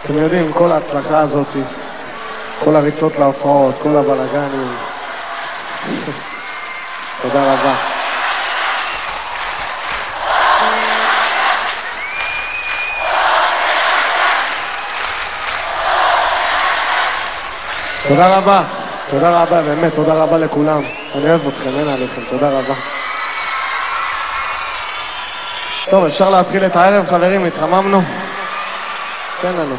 אתם יודעים, כל ההצלחה הזאת, כל הריצות להופעות, כל הבלגנים. תודה רבה. תודה רבה, תודה רבה, באמת, תודה רבה לכולם. אני אוהב אתכם, אין עליכם, תודה רבה. טוב, אפשר להתחיל את הערב, חברים, התחממנו? תן לנו.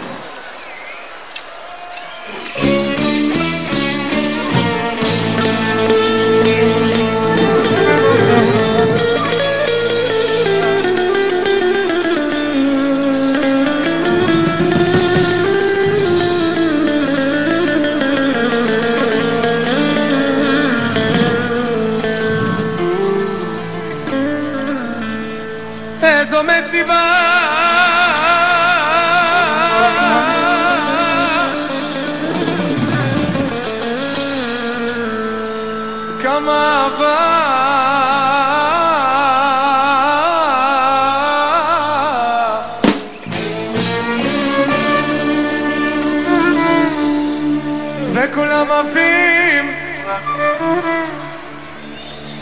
איזו מסיבה כמה אהבה וכולם עפים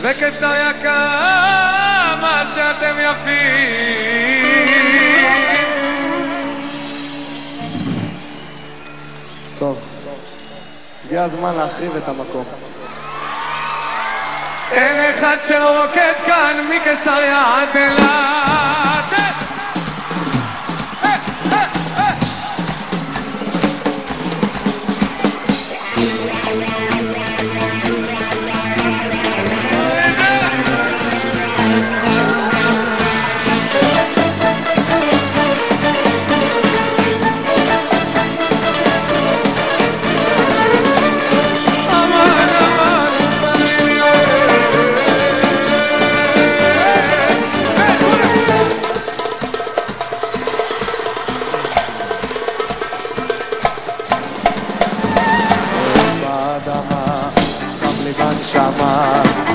וקיסריה כמה שאתם יפים. טוב, הגיע הזמן להחריב את המקום. אין אחד שלא רוקד כאן מקיסריה עד אילת.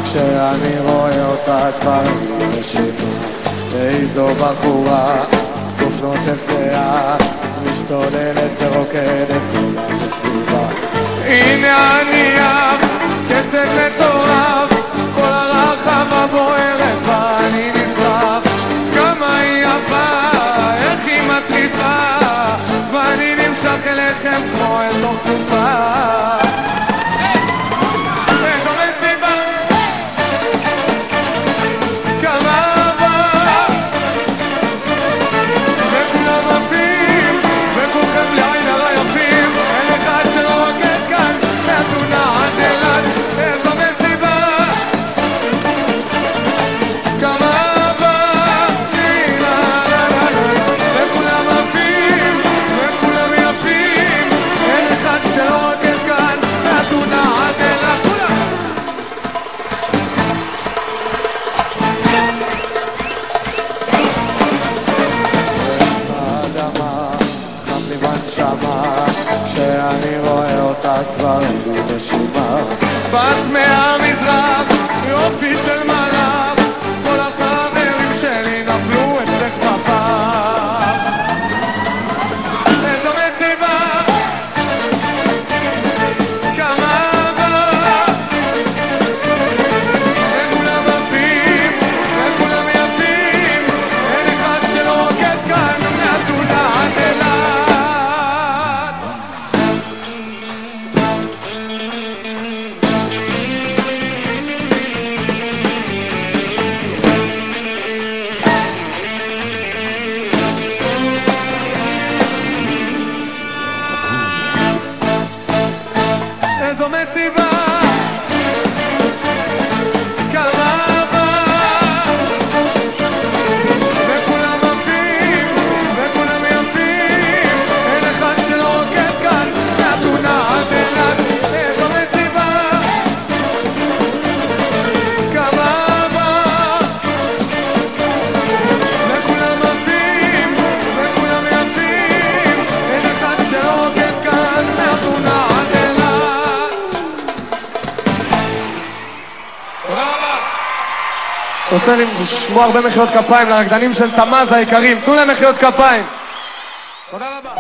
כשאני רואה אותה כבר נשימה, ואיזו בחורה גופנות זהה משתוללת ורוקדת כולה בסביבה. הנה הניח קצב מטורף, כל הרחבה בוערת ואני נשרף. כמה היא יפה, איך היא מטריפה, ואני נמשך אליכם כמו אל תוך סופה. איזו מסיבה רוצה לשמוע הרבה מחיאות כפיים לרקדנים של תמ"ז היקרים. תנו להם מחיאות כפיים. תודה רבה.